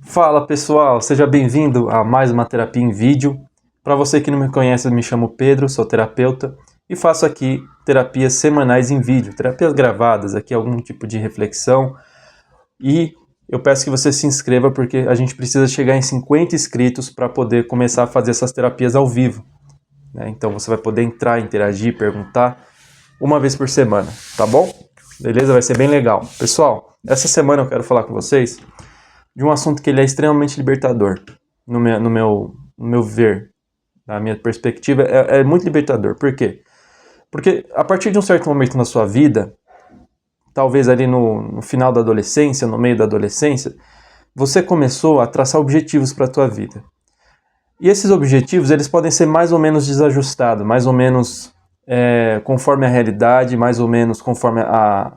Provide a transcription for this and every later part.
Fala pessoal, seja bem-vindo a mais uma terapia em vídeo. Para você que não me conhece, eu me chamo Pedro, sou terapeuta e faço aqui terapias semanais em vídeo, terapias gravadas, aqui algum tipo de reflexão. E eu peço que você se inscreva porque a gente precisa chegar em 50 inscritos para poder começar a fazer essas terapias ao vivo, né? Então você vai poder entrar, interagir, perguntar uma vez por semana, tá bom? Beleza? Vai ser bem legal. Pessoal, essa semana eu quero falar com vocês de um assunto que ele é extremamente libertador, no meu ver, na minha perspectiva, é muito libertador. Por quê? Porque a partir de um certo momento na sua vida, talvez ali no final da adolescência, no meio da adolescência, você começou a traçar objetivos para a tua vida. E esses objetivos, eles podem ser mais ou menos desajustados, mais ou menos conforme a realidade, mais ou menos conforme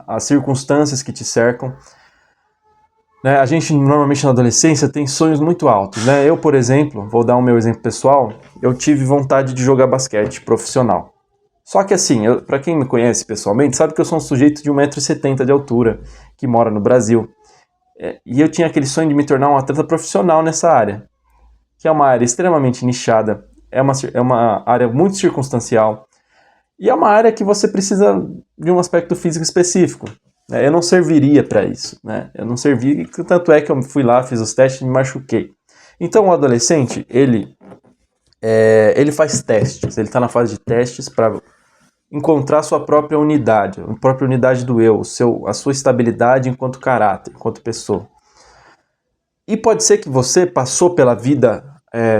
as circunstâncias que te cercam. Né, a gente normalmente na adolescência tem sonhos muito altos, né? Eu, por exemplo, vou dar o meu exemplo pessoal, eu tive vontade de jogar basquete profissional. Só que assim, para quem me conhece pessoalmente, sabe que eu sou um sujeito de 1,70 m de altura, que mora no Brasil. E eu tinha aquele sonho de me tornar um atleta profissional nessa área, que é uma área extremamente nichada, é uma área muito circunstancial, e é uma área que você precisa de um aspecto físico específico. Eu não serviria para isso, né? Eu não servia, tanto é que eu fui lá, fiz os testes e me machuquei. Então o adolescente, ele faz testes, ele está na fase de testes para encontrar a sua própria unidade, a própria unidade do eu, a sua estabilidade enquanto caráter, enquanto pessoa. E pode ser que você passou pela vida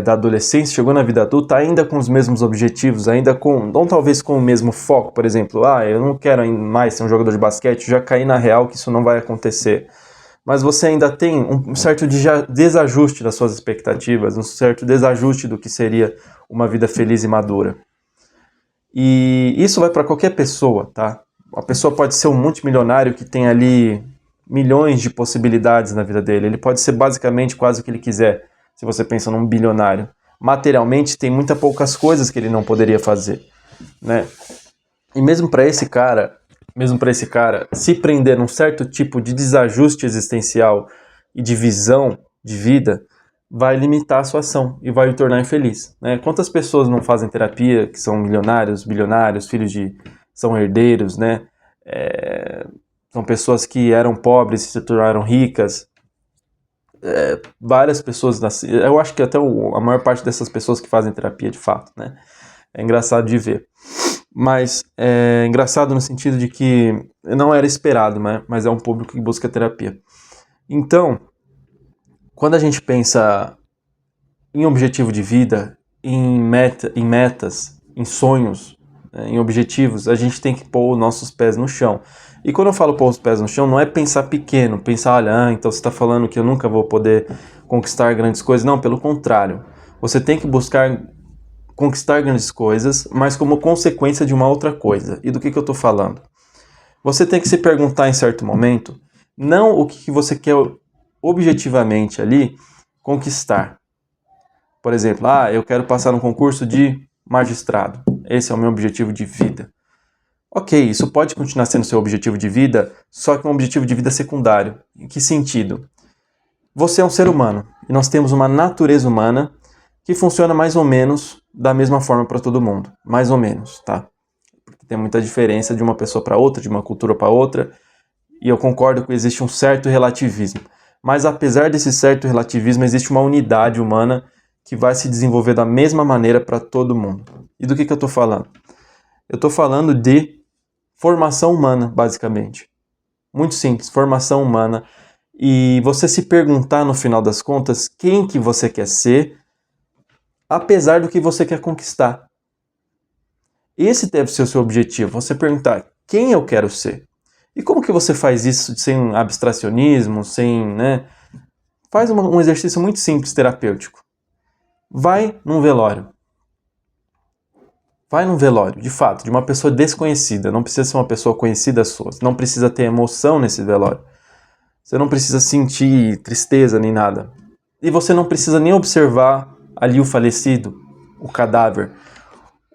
da adolescência, chegou na vida adulta ainda com os mesmos objetivos, ainda com, não talvez com o mesmo foco, por exemplo, eu não quero mais ser um jogador de basquete, já caí na real que isso não vai acontecer. Mas você ainda tem um certo desajuste das suas expectativas, um certo desajuste do que seria uma vida feliz e madura. E isso vai para qualquer pessoa, tá? A pessoa pode ser um multimilionário que tem ali milhões de possibilidades na vida dele. Ele pode ser basicamente quase o que ele quiser, se você pensa num bilionário. Materialmente, tem muitas poucas coisas que ele não poderia fazer, né? E mesmo para esse cara, se prender num certo tipo de desajuste existencial e de visão de vida, vai limitar a sua ação e vai o tornar infeliz, né? Quantas pessoas não fazem terapia que são milionários, bilionários, são herdeiros, né? São pessoas que eram pobres e se tornaram ricas. Várias pessoas, eu acho que até a maior parte dessas pessoas que fazem terapia de fato, né? É engraçado de ver. Mas é engraçado no sentido de que não era esperado, né? Mas é um público que busca terapia. Então, quando a gente pensa em objetivo de vida, em metas, em sonhos, em objetivos, a gente tem que pôr os nossos pés no chão. E quando eu falo pôr os pés no chão, não é pensar pequeno, pensar, olha, então você está falando que eu nunca vou poder conquistar grandes coisas. Não, pelo contrário. Você tem que buscar conquistar grandes coisas, mas como consequência de uma outra coisa. E do que eu estou falando? Você tem que se perguntar em certo momento, não o que você quer objetivamente ali conquistar. Por exemplo, eu quero passar no concurso de magistrado. Esse é o meu objetivo de vida. Ok, isso pode continuar sendo seu objetivo de vida, só que um objetivo de vida secundário. Em que sentido? Você é um ser humano e nós temos uma natureza humana que funciona mais ou menos da mesma forma para todo mundo. Mais ou menos, tá? Porque tem muita diferença de uma pessoa para outra, de uma cultura para outra, e eu concordo que existe um certo relativismo. Mas apesar desse certo relativismo, existe uma unidade humana que vai se desenvolver da mesma maneira para todo mundo. E do que eu estou falando? Eu estou falando de formação humana, basicamente. Muito simples, formação humana. E você se perguntar, no final das contas, quem que você quer ser, apesar do que você quer conquistar. Esse deve ser o seu objetivo, você perguntar quem eu quero ser. E como que você faz isso sem abstracionismo, sem, né? Faz um exercício muito simples, terapêutico. Vai num velório. Vai num velório, de fato, de uma pessoa desconhecida. Não precisa ser uma pessoa conhecida sua. Não precisa ter emoção nesse velório. Você não precisa sentir tristeza nem nada. E você não precisa nem observar ali o falecido, o cadáver.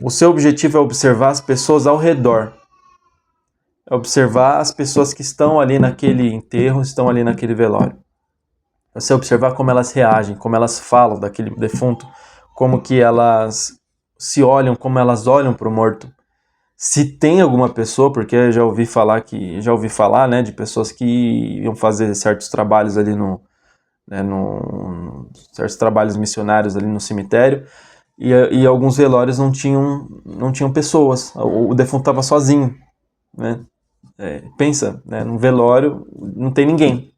O seu objetivo é observar as pessoas ao redor. É observar as pessoas que estão ali naquele enterro, estão ali naquele velório. Você observar como elas reagem, como elas falam daquele defunto, como que elas se olham, como elas olham para o morto. Se tem alguma pessoa, porque eu já ouvi falar, né, de pessoas que iam fazer certos trabalhos ali certos trabalhos missionários ali no cemitério, e alguns velórios não tinham pessoas, o defunto estava sozinho, né? Pensa, né, num velório não tem ninguém.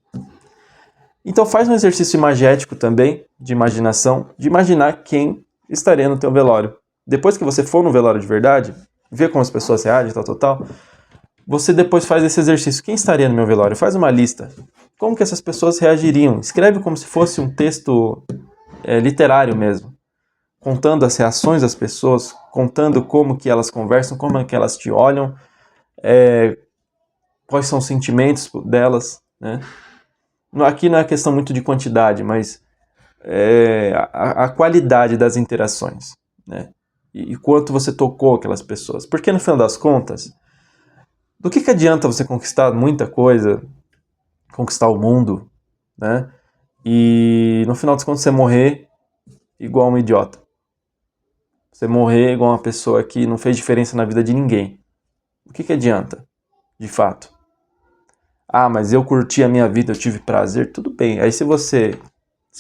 Então faz um exercício imagético também, de imaginação, de imaginar quem estaria no teu velório. Depois que você for no velório de verdade, vê como as pessoas reagem, tal, você depois faz esse exercício. Quem estaria no meu velório? Faz uma lista. Como que essas pessoas reagiriam? Escreve como se fosse um texto literário mesmo, contando as reações das pessoas, contando como que elas conversam, como é que elas te olham, quais são os sentimentos delas, né? Aqui não é questão muito de quantidade, mas a qualidade das interações, né? E quanto você tocou aquelas pessoas. Porque no final das contas, do que adianta você conquistar muita coisa, conquistar o mundo, né? E no final das contas você morrer igual um idiota. Você morrer igual uma pessoa que não fez diferença na vida de ninguém. O que adianta, de fato? Ah, mas eu curti a minha vida, eu tive prazer, tudo bem. Aí se você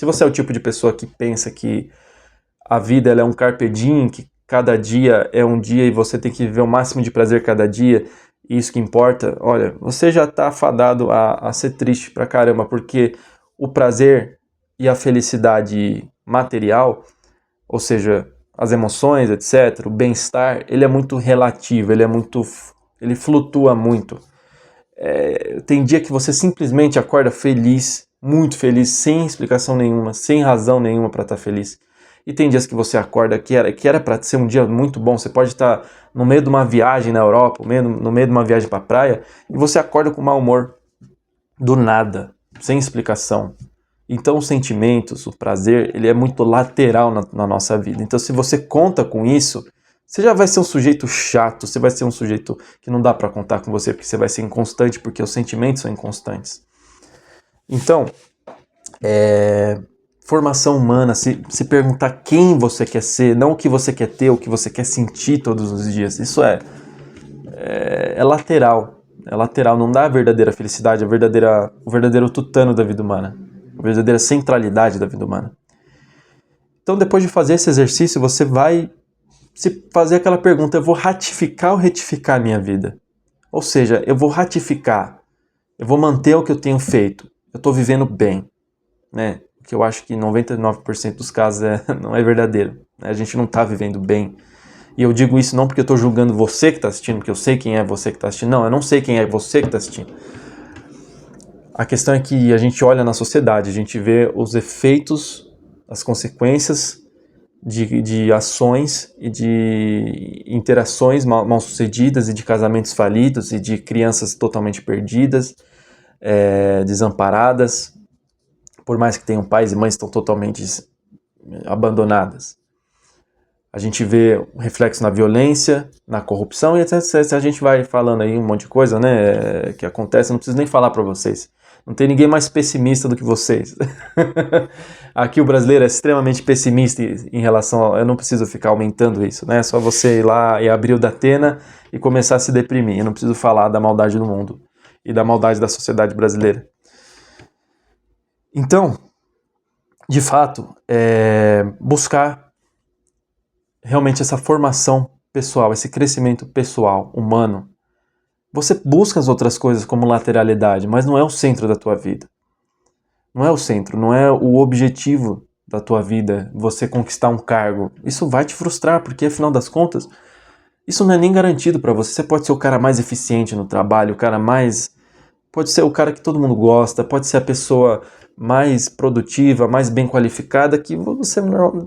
é o tipo de pessoa que pensa que a vida ela é um carpe diem, que cada dia é um dia e você tem que viver o máximo de prazer cada dia, e isso que importa, olha, você já está fadado a ser triste pra caramba, porque o prazer e a felicidade material, ou seja, as emoções, etc., o bem-estar, ele é muito relativo, ele flutua muito. Tem dia que você simplesmente acorda feliz, muito feliz, sem explicação nenhuma, sem razão nenhuma para estar feliz. E tem dias que você acorda que era para ser um dia muito bom. Você pode estar no meio de uma viagem na Europa, no meio de uma viagem para a praia, e você acorda com mau humor. Do nada, sem explicação. Então os sentimentos, o prazer, ele é muito lateral na nossa vida. Então se você conta com isso, você já vai ser um sujeito chato, você vai ser um sujeito que não dá para contar com você, porque você vai ser inconstante, porque os sentimentos são inconstantes. Então, formação humana, se perguntar quem você quer ser, não o que você quer ter, o que você quer sentir todos os dias, isso é lateral. É lateral, não dá a verdadeira felicidade, o verdadeiro tutano da vida humana, a verdadeira centralidade da vida humana. Então, depois de fazer esse exercício, você vai se fazer aquela pergunta: eu vou ratificar ou retificar a minha vida? Ou seja, eu vou ratificar, eu vou manter o que eu tenho feito, eu estou vivendo bem, né? Que eu acho que 99% dos casos não é verdadeiro, né? A gente não está vivendo bem. E eu digo isso não porque eu estou julgando você que está assistindo, porque eu sei quem é você que está assistindo. Não, eu não sei quem é você que está assistindo. A questão é que a gente olha na sociedade, a gente vê os efeitos, as consequências de ações e de interações mal sucedidas e de casamentos falidos e de crianças totalmente perdidas, desamparadas, por mais que tenham pais e mães que estão totalmente abandonadas. A gente vê um reflexo na violência, na corrupção, e até se a gente vai falando aí um monte de coisa, né, que acontece, eu não preciso nem falar para vocês. Não tem ninguém mais pessimista do que vocês. Aqui o brasileiro é extremamente pessimista em relação eu não preciso ficar aumentando isso, né? É só você ir lá e abrir o Datena e começar a se deprimir. Eu não preciso falar da maldade do mundo e da maldade da sociedade brasileira. Então, de fato, buscar realmente essa formação pessoal, esse crescimento pessoal, humano. Você busca as outras coisas como lateralidade, mas não é o centro da tua vida. Não é o centro, não é o objetivo da tua vida, você conquistar um cargo. Isso vai te frustrar, porque afinal das contas, isso não é nem garantido para você. Você pode ser o cara mais eficiente no trabalho, o cara mais... Pode ser o cara que todo mundo gosta, pode ser a pessoa mais produtiva, mais bem qualificada, que você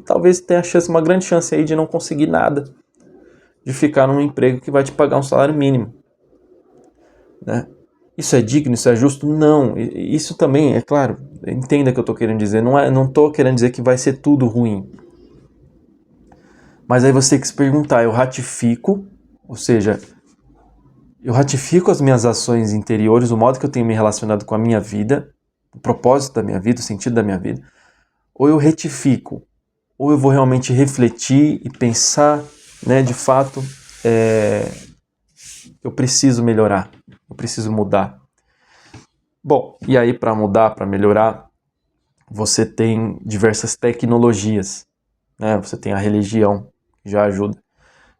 talvez tenha uma grande chance aí de não conseguir nada, de ficar num emprego que vai te pagar um salário mínimo, né? Isso é digno, isso é justo? Não. Isso também, é claro, entenda o que eu estou querendo dizer. Não estou querendo dizer que vai ser tudo ruim. Mas aí você tem que se perguntar, eu ratifico, ou seja, eu ratifico as minhas ações interiores, o modo que eu tenho me relacionado com a minha vida, o propósito da minha vida, o sentido da minha vida, ou eu retifico, ou eu vou realmente refletir e pensar, né, de fato, eu preciso melhorar, eu preciso mudar. Bom, e aí para mudar, para melhorar, você tem diversas tecnologias, né? Você tem a religião, que já ajuda.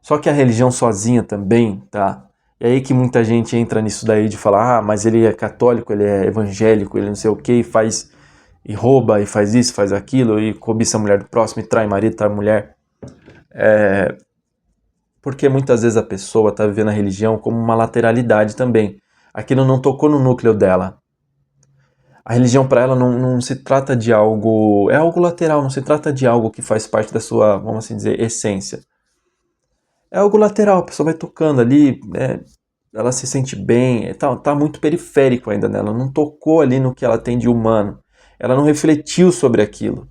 Só que a religião sozinha também, tá? E aí que muita gente entra nisso daí de falar, mas ele é católico, ele é evangélico, ele não sei o que, e rouba, e faz isso, faz aquilo, e cobiça a mulher do próximo, e trai marido, trai mulher. Porque muitas vezes a pessoa está vivendo a religião como uma lateralidade também. Aquilo não tocou no núcleo dela. A religião para ela não se trata de algo... É algo lateral, não se trata de algo que faz parte da sua, vamos assim dizer, essência. É algo lateral, a pessoa vai tocando ali, ela se sente bem, tá muito periférico ainda nela, não tocou ali no que ela tem de humano. Ela não refletiu sobre aquilo.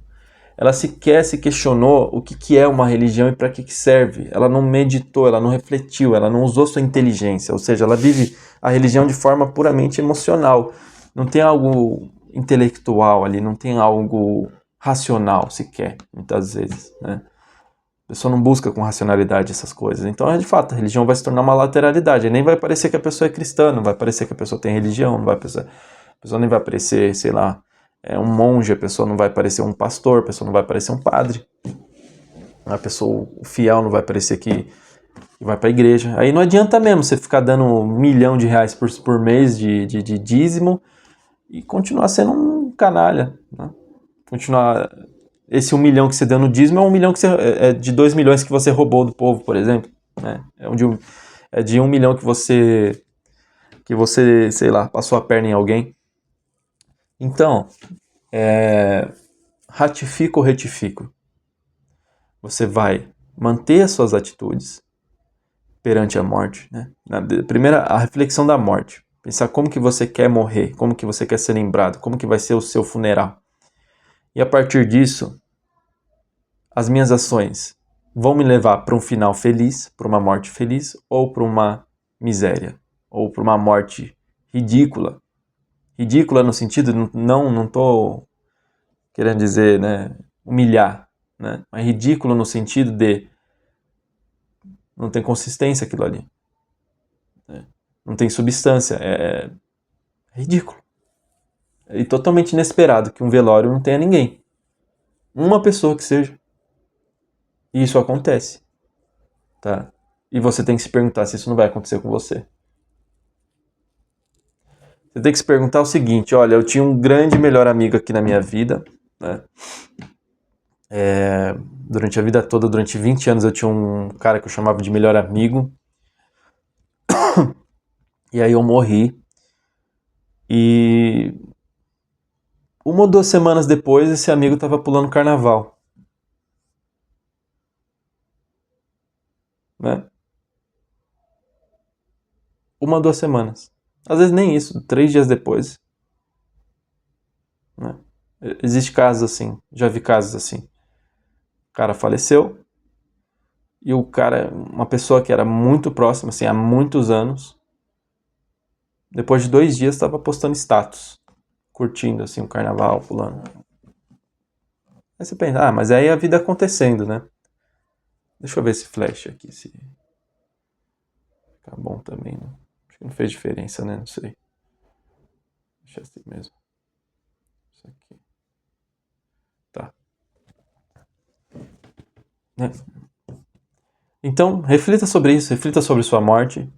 Ela sequer se questionou o que é uma religião e para que serve. Ela não meditou, ela não refletiu, ela não usou sua inteligência. Ou seja, ela vive a religião de forma puramente emocional. Não tem algo intelectual ali, não tem algo racional sequer, muitas vezes, né? A pessoa não busca com racionalidade essas coisas. Então, de fato, a religião vai se tornar uma lateralidade. Nem vai parecer que a pessoa é cristã, não vai parecer que a pessoa tem religião, a pessoa nem vai parecer, sei lá, um monge, a pessoa não vai parecer um pastor, a pessoa não vai parecer um padre. A pessoa, o fiel, não vai parecer que vai para a igreja. Aí não adianta mesmo você ficar dando R$ 1.000.000 por mês de dízimo e continuar sendo um canalha, né? Continuar... Esse 1 milhão que você deu no dízimo é 1 milhão que é de 2 milhões que você roubou do povo, por exemplo, né? É de 1 milhão que você, sei lá, passou a perna em alguém. Então, ratifico ou retifico? Você vai manter as suas atitudes perante a morte, né? Primeira, a reflexão da morte. Pensar como que você quer morrer, como que você quer ser lembrado, como que vai ser o seu funeral. E a partir disso, as minhas ações vão me levar para um final feliz, para uma morte feliz, ou para uma miséria, ou para uma morte ridícula. Ridícula no sentido, não estou querendo dizer, né, humilhar, né? Mas ridículo no sentido de não tem consistência aquilo ali, né? Não tem substância, é ridículo. E totalmente inesperado que um velório não tenha ninguém. Uma pessoa que seja. E isso acontece, tá? E você tem que se perguntar se isso não vai acontecer com você. Você tem que se perguntar o seguinte, olha, eu tinha um grande melhor amigo aqui na minha vida, né? Durante a vida toda, durante 20 anos, eu tinha um cara que eu chamava de melhor amigo. E aí eu morri. E 1 ou 2 semanas depois, esse amigo estava pulando carnaval, né? 1 ou 2 semanas. Às vezes nem isso, 3 dias depois, né? Existe casos assim, já vi casos assim. O cara faleceu e o cara, uma pessoa que era muito próxima, assim, há muitos anos, depois de 2 dias estava postando status, curtindo assim o carnaval, pulando. Aí você pensa, mas aí a vida acontecendo, né? Deixa eu ver esse flash aqui, se fica bom também, né? Acho que não fez diferença, né? Não sei. Deixa assim mesmo. Isso aqui. Tá. Né? Então, reflita sobre isso, reflita sobre sua morte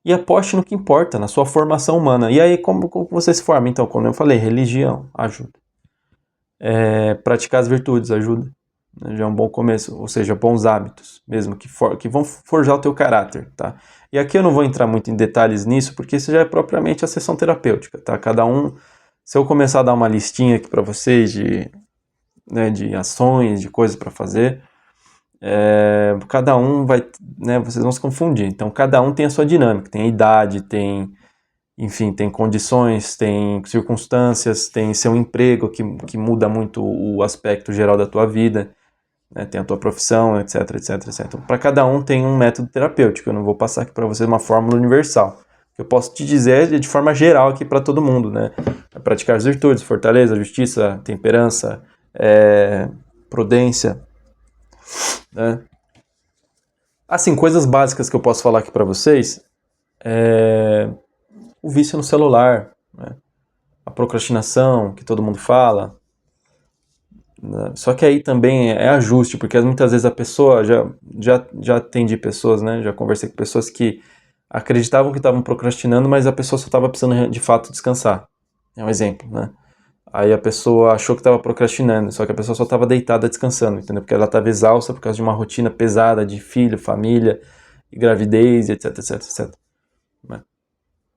e aposte no que importa, na sua formação humana. E aí, como você se forma? Então, como eu falei, religião ajuda. Praticar as virtudes ajuda. Já é um bom começo, ou seja, bons hábitos mesmo, que vão forjar o teu caráter, tá? E aqui eu não vou entrar muito em detalhes nisso, porque isso já é propriamente a sessão terapêutica, tá? Cada um, se eu começar a dar uma listinha aqui para vocês de ações, de coisas para fazer, cada um vai, né, vocês vão se confundir. Então, cada um tem a sua dinâmica, tem a idade, enfim, tem condições, tem circunstâncias, tem seu emprego que muda muito o aspecto geral da tua vida, né, tem a tua profissão, etc, etc, etc. Para cada um tem um método terapêutico. Eu não vou passar aqui para vocês uma fórmula universal. que eu posso te dizer de forma geral aqui para todo mundo, né? Praticar as virtudes, fortaleza, justiça, temperança, prudência, né? Assim, coisas básicas que eu posso falar aqui para vocês o vício no celular, né? A procrastinação, que todo mundo fala, né? Só que aí também é ajuste, porque muitas vezes a pessoa, já atendi pessoas, né? Já conversei com pessoas que acreditavam que estavam procrastinando, mas a pessoa só estava precisando de fato descansar. É um exemplo, né? Aí a pessoa achou que estava procrastinando, só que a pessoa só estava deitada descansando, entendeu? Porque ela estava exausta por causa de uma rotina pesada de filho, família, gravidez, etc, etc, etc.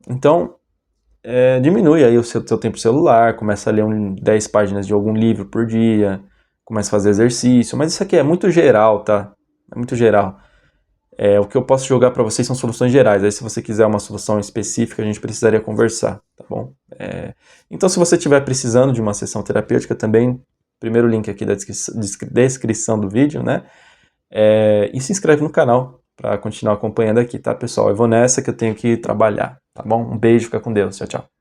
Então, diminui aí o seu tempo celular, começa a ler 10 páginas de algum livro por dia, começa a fazer exercício, mas isso aqui é muito geral, tá? É muito geral. O que eu posso jogar para vocês são soluções gerais. Aí se você quiser uma solução específica, a gente precisaria conversar, tá bom? Então se você estiver precisando de uma sessão terapêutica também, primeiro link aqui da descrição do vídeo, né? E se inscreve no canal para continuar acompanhando aqui, tá, pessoal? Eu vou nessa que eu tenho que trabalhar, tá bom? Um beijo, fica com Deus, tchau, tchau.